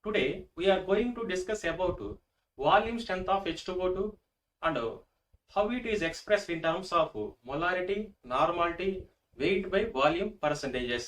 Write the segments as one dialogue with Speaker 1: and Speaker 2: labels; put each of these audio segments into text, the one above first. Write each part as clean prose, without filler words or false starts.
Speaker 1: Today we are going to discuss about volume strength of H2O2 and how it is expressed in terms of molarity, normality, weight by volume percentages.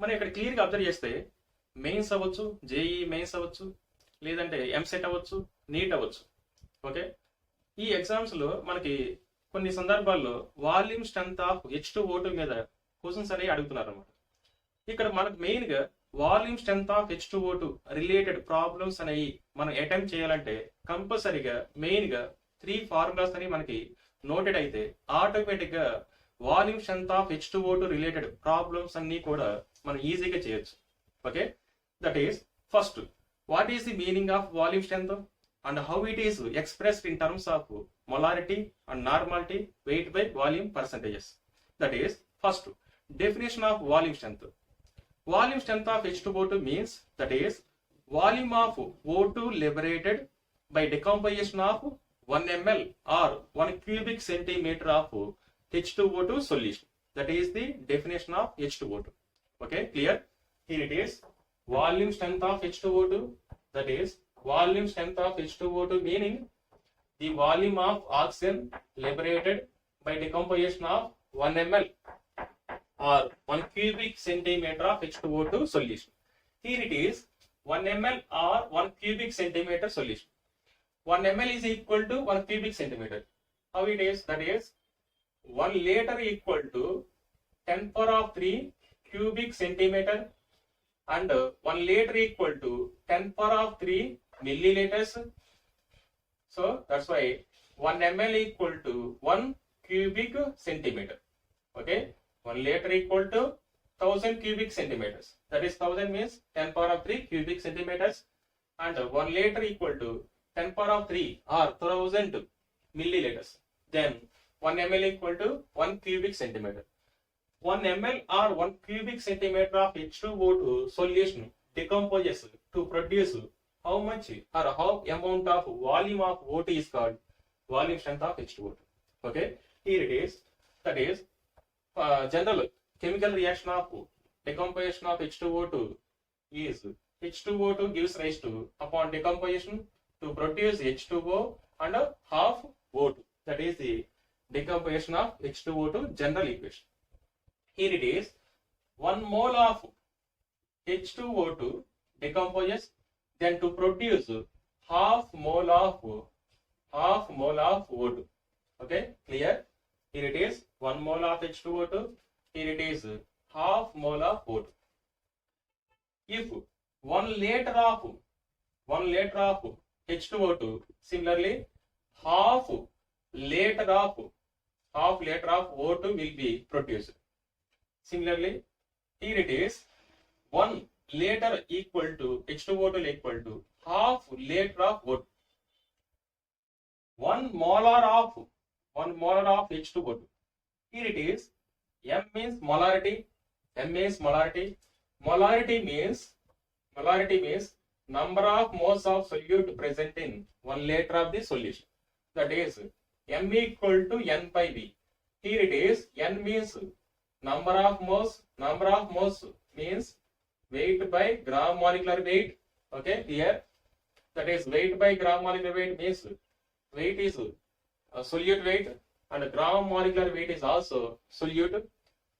Speaker 1: మనం ఇక్కడ క్లియర్గా observe చేస్తే mains అవ్వచ్చు, JEE mains అవ్వచ్చు, లేదంటే ఎంసెట్ అవ్వచ్చు, neat అవ్వచ్చు. Okay, ఈ ఎగ్జామ్స్లో మనకి కొన్ని సందర్భాల్లో వాల్యూమ్ స్ట్రెంత్ ఆఫ్ H2O2 మీద క్వశ్చన్స్ అనేవి అడుగుతున్నారు అనమాట. ఇక్కడ మనకు మెయిన్గా volume strength of H2O2 related problems అనేవి మనం అటెంప్ట్ చేయాలంటే కంపల్సరీగా మెయిన్గా 3 ఫార్ములాస్ అనేవి మనకి నోటెడ్ అయితే ఆటోమేటిక్గా volume strength of H2O2 related problems అన్ని కూడా మనం ఈజీగా చేయొచ్చు. Okay, that is first, what is the meaning of volume strength and how it is expressed in terms of molarity and normality, weight by volume percentages. That is, first, definition of volume strength. Volume strength of H2O2 means, that is, volume of O2 liberated by decomposition of 1 ml or 1 cubic centimeter of H2O2 solution. That is the definition of H2O2. Okay, clear? Here it is, volume strength of H2O2, that is, volume strength of H2O2 meaning the volume of oxygen liberated by decomposition of 1 ml or 1 cubic centimeter of H2O2 solution. Here it is 1 ml or 1 cubic centimeter solution. 1 ml is equal to 1 cubic centimeter. How it is? That is 1 liter equal to 10 power of 3 cubic centimeter and 1 liter equal to 10 power of 3 milliliters. So that's why 1 ml equal to 1 cubic centimeter. Okay, 1 liter equal to 1000 cubic centimeters. That is 1000 means 10 power of 3 cubic centimeters and 1 liter equal to 10 power of 3 or 1000 milliliters. Then 1 ml equal to 1 cubic centimeter. 1 ml or 1 cubic centimeter of H2O2 solution decomposes to produce how much or how amount of volume of O2 is called volume strength of H2O2. Okay, here it is, that is general chemical reaction of decomposition of H2O2 is H2O2 gives rise to, upon decomposition, to produce H2O and half O2. That is the decomposition of H2O2 general equation. Here it is, 1 mole of H2O2 decomposes, then to produce half mole of O2. Okay, clear? Here it is 1 mole of H2O2. Here it is half mole of O2. If 1 liter of H2O2, similarly half liter of O2 will be produced. Similarly, here it is 1 liter equal to H2O2 equal to half liter of O2. 1 molar of H2O2. Here it is, M means molarity, M means molarity. Molarity means number of moles of solute present in 1 liter of the solution. That is M equal to N by V. Here it is, N means number of moles means weight by gram molecular weight. Okay, here, that is weight by gram molecular weight means weight is solute weight and gram molecular weight is also solute,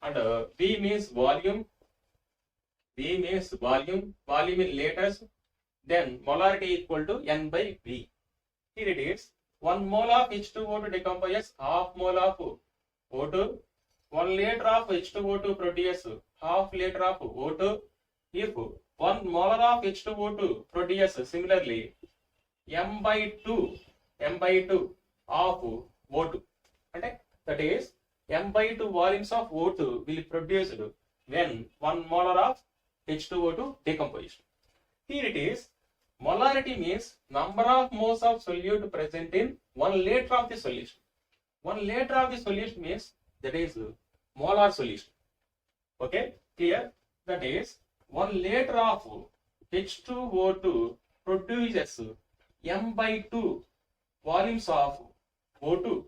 Speaker 1: and V means volume in liters. Then molarity equal to N by V. Here it is, 1 mole of H2O2 decomposes half mole of O2. 1 liter of H2O2 produces half liter of O2. If 1 molar of H2O2 produces similarly M by 2 of O2, and that is M by 2 volumes of O2 will be produced when 1 molar of H2O2 decomposition. Here it is, molarity means number of moles of solute present in 1 liter of the solution. 1 liter of the solution means that is molar solution. Okay, clear? That is 1 liter of H2O2 produces M by 2 volumes of O2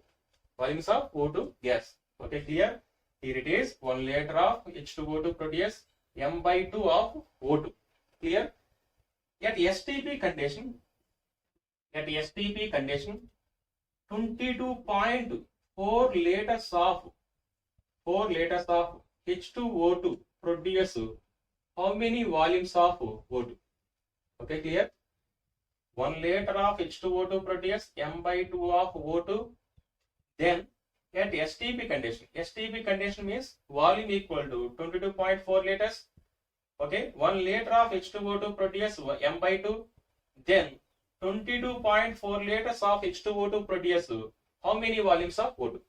Speaker 1: gas. Okay, clear? Here it is, 1 liter of H2O2 produces M by 2 of O2. Clear? At STP condition, 22.4 liters of H2O2 produce how many volumes of O2? Okay, clear? 1 liter of H2O2 produce m by 2 of O2. Then at STP condition means volume equal to 22.4 liters. Okay, 1 liter of H2O2 produce m by 2. Then 22.4 liters of H2O2 produce how many volumes of O2?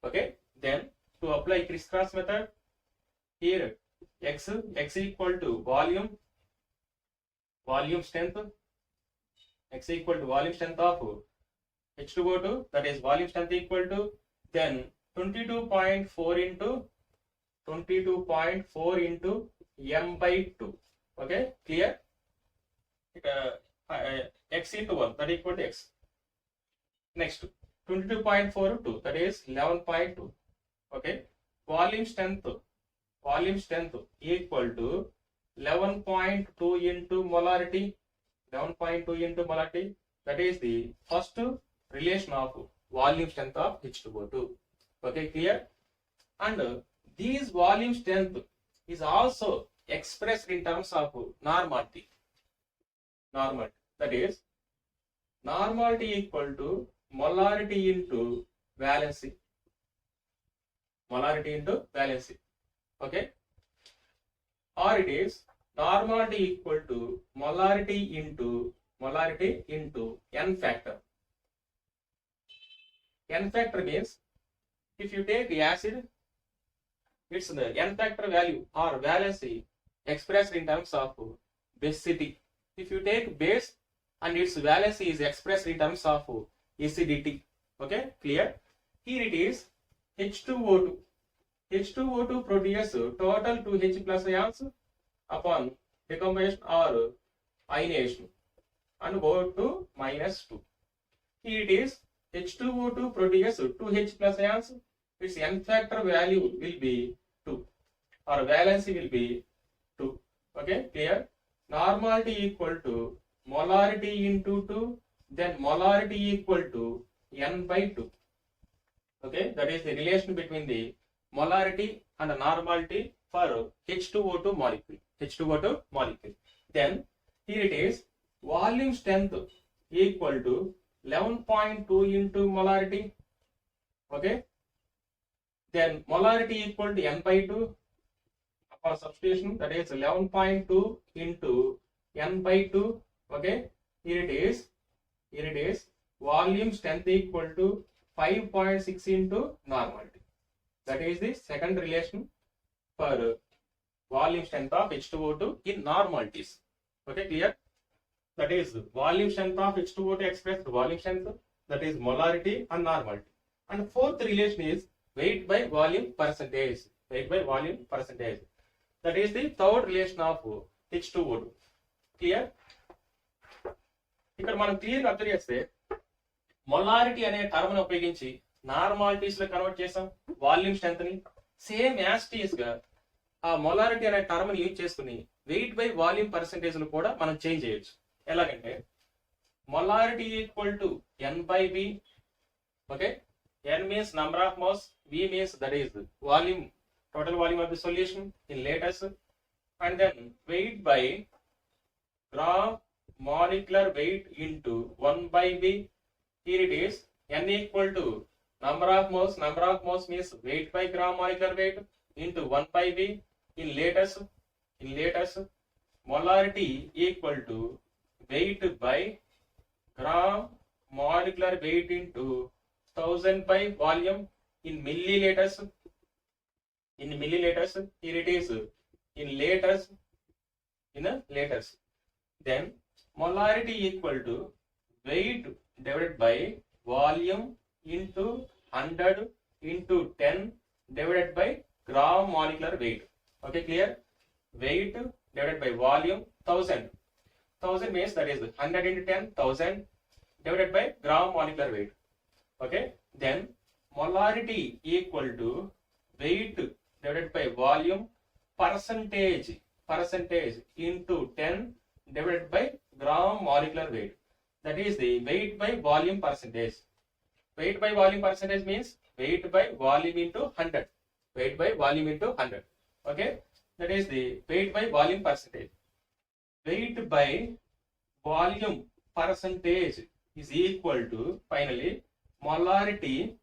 Speaker 1: Okay, then to apply crisscross method, here x equal to volume strength, x equal to volume strength of H2O2, that is volume strength equal to then 22.4 into m by 2. Okay, clear? X into 1, that equal to x. Next, 22.42, that is 11.2. Okay, volume strength equal to 11.2 into molarity. 11.2 into molarity, that is the first relation of volume strength of H2O2. Okay, clear? And this volume strength is also expressed in terms of normality. That is normality equal to molarity into valency. Okay, or it is normality equal to molarity into n factor. N factor means if you take acid, it's the n factor value or valency expressed in terms of basicity. If you take base and its valency is expressed in terms of acidity. Okay, clear? Here it is H2O2. H2O2 produces total 2H plus ions upon decomposition or ionization and O2 minus 2. Here it is H2O2 produces 2H plus ions. Its n factor value will be 2 or valency will be 2. Okay, clear? Normality equal to molarity into 2, then molarity equal to n by 2. Okay, that is the relation between the molarity and the normality for H2O2 molecule. Then here it is volume strength equal to 11.2 into molarity. Okay, then molarity equal to n by 2 upon substitution, that is 11.2 into n by 2. Okay, here it is volume strength equal to 5.6 into normality. That is the second relation for volume strength of H2O2 in normalities. Okay, clear? That is volume strength of H2O2 expressed volume strength, that is molarity and normality. And fourth relation is weight by volume percentage. That is the third relation of H2O2. Clear? ఇక్కడ మనం clear గా observe చేస్తే molarity అనే term ని ఉపయోగించి నార్మాలిటీస్ లో convert చేసాం volume strength ని. సేమ్ యాస్టీస్ గా ఆ మొలారిటీ అనే టర్మ్ ని యూజ్ చేసుకుని వెయిట్ బై వాల్యూమ్ పర్సెంటేజ్ ను కూడా మనం చేంజ్ చేయొచ్చు. ఎలాగంటే molarity equal to n by V. Okay, n means number of moles, v means that is volume, total volume of the solution in liters, and then weight by gram molecular weight into 1 by v. Here it is n equal to number of moles means weight by gram molecular weight into 1 by v in liters. Molarity equal to weight by gram molecular weight into 1000 by volume in milliliters. Here it is in liters. Then molarity equal to weight divided by volume into 100 into 10 divided by gram molecular weight. Okay, clear? Weight divided by volume 1000 means that is 100 into 10, 1000 divided by gram molecular weight. Okay, then molarity equal to weight divided by volume percentage into 10 divided by gram molecular weight. That is the weight by volume percentage. Weight by volume percentage means weight by volume into 100. Weight by volume into 100. Okay, that is the weight by volume percentage. Weight by volume percentage is equal to finally molarity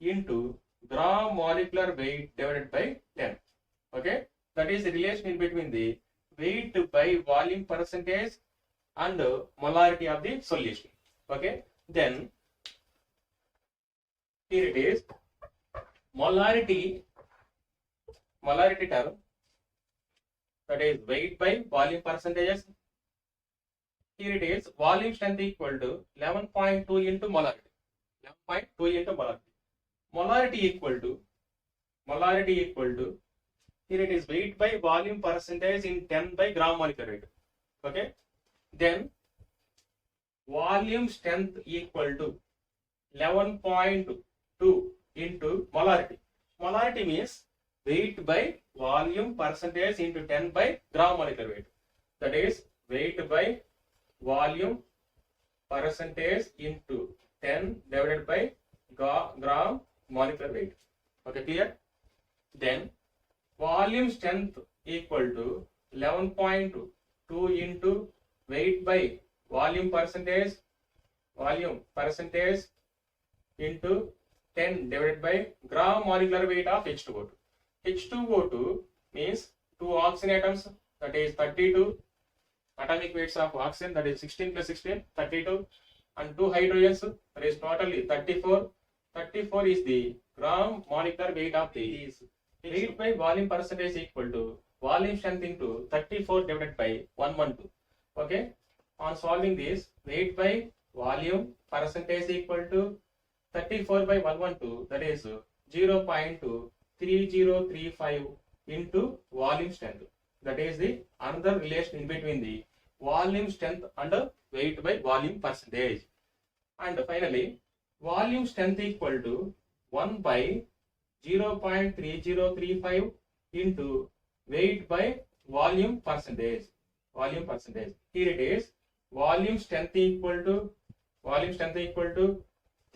Speaker 1: into gram molecular weight divided by 10. Okay, that is the relation in between the weight by volume percentage and molarity of the solution. Okay, then here it is molarity term, that is weight by volume percentages. Here it is volume strength equal to 11.2 into molarity. 11.2 into molarity. Molarity equal to here it is weight by volume percentage in 10 by gram molecular weight. Okay, then volume strength equal to 11.2 into molarity. Molarity means weight by volume percentage into 10 by gram molecular weight. That is weight by volume percentage into 10 divided by gram molecular weight. Okay, clear? Then volume strength equal to 11.2 into weight by volume percentage into 10 divided by gram molecular weight of H2O2. H2O2 means two oxygen atoms, that is 32 atomic weights of oxygen, that is 16 plus 16, 32, and two hydrogens, that is totally 34. 34 is the gram molecular weight of the weight by volume percentage equal to volume strength into 34 divided by 112. Okay, on solving this, weight by volume percentage equal to 34 by 112, that is 0.3035 into volume strength. That is the another relation in between the volume strength and weight by volume percentage. And finally, volume strength equal to 1 by 0.3035 into weight by volume percentage. Here it is volume strength equal to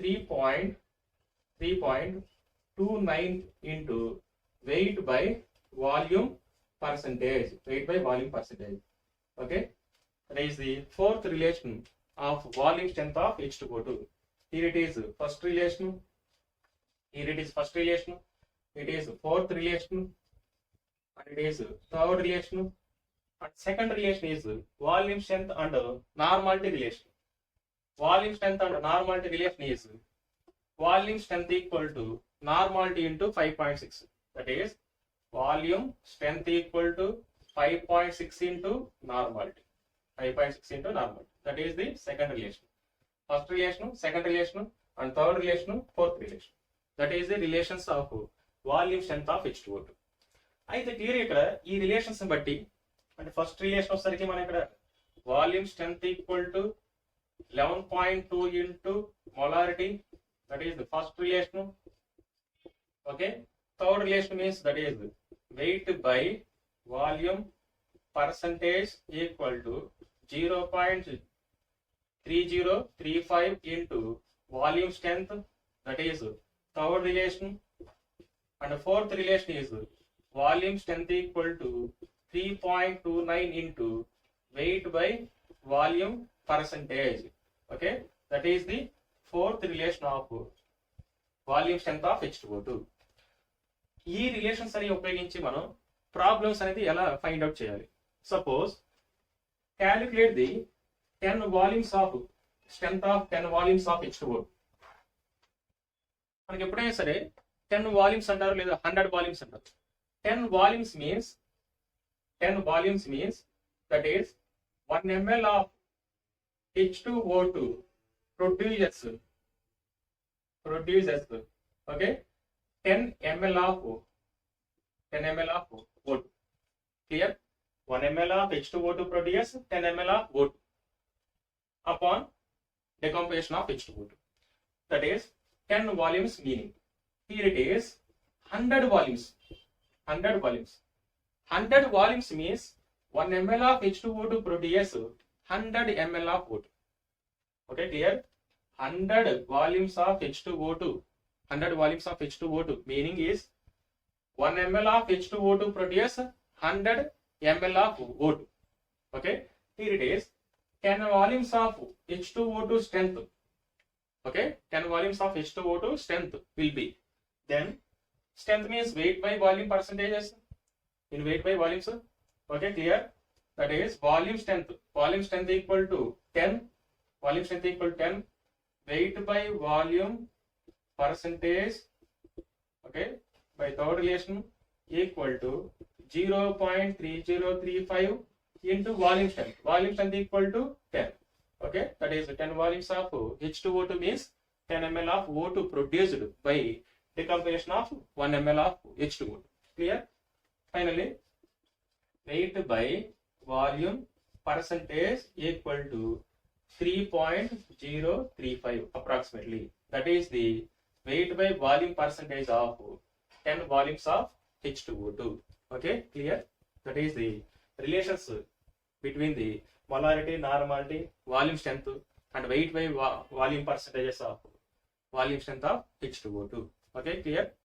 Speaker 1: 3.29 into weight by volume percentage. Okay, that is the fourth relation of volume strength of H2O2. Here it is first relation. It is fourth relation, and it is third relation, and second relation is volume strength and normality relation. Volume strength and normality relation is volume strength equal to normality into 5.6. That is volume strength equal to 5.6 into normality. 5.6 into normality. That is the second relation. First relation, second relation, and third relation, fourth relation. That is the relations of volume strength of H2O2. అయితే clear ఇక్కడ ఈ relations బట్టి అంటే first relation వచ్చేసరికి మనం ఇక్కడ volume strength equal to 11.2 into molarity, that is the first relation. Okay, third relation means that is weight by volume percentage equal to 0.3035 into volume strength, that is third relation. And fourth relation is volume strength equal to 3.29 into weight by volume percentage. Okay, that is the fourth relation of volume strength of H2O2. ఈ relations అని ఉపయోగించి మనం problems అనేది ఎలా find out చేయాలి. Suppose calculate the 10 volumes of strength of 10 volumes of H2O2. మనకి ఎప్పుడైనా సరే 10 వాల్యూమ్స్ అంటారు లేదా 100 వాల్యూమ్స్ అంటారు. 10 volumes means that is 1 ml of H2O2 produces okay 10 ml of O2. Clear? 1 ml of H2O2 produces 10 ml of O2 upon decomposition of H2O2. That is 10 volumes meaning. Here it is 100 volumes. 100 volumes means 1 ml of H2O2 produce 100 ml of O2. Okay, clear? 100 volumes of H2O2. 100 volumes of H2O2 meaning is 1 ml of H2O2 produce 100 ml of O2. Okay, here it is 10 volumes of H2O2 strength. Okay, 10 volumes of H2O2 strength will be. Then strength means weight by volume percentages. In weight by volumes. Okay, clear? That is volume strength. Volume strength equal to 10. Volume strength equal to 10. Weight by volume percentage. Okay, by third relation equal to 0.3035 into volume strength. Volume strength equal to 10. Okay, that is 10 volumes of H2O2 means 10 ml of O2 produced by decomposition of 1 ml of H2O2. Clear? Finally, weight by volume percentage equal to 3.035 approximately. That is the weight by volume percentage of 10 volumes of H2O2. Okay, clear? That is the relations between the molarity, normality, volume strength and weight by volume percentages of volume strength of H2O2. Okay, clear?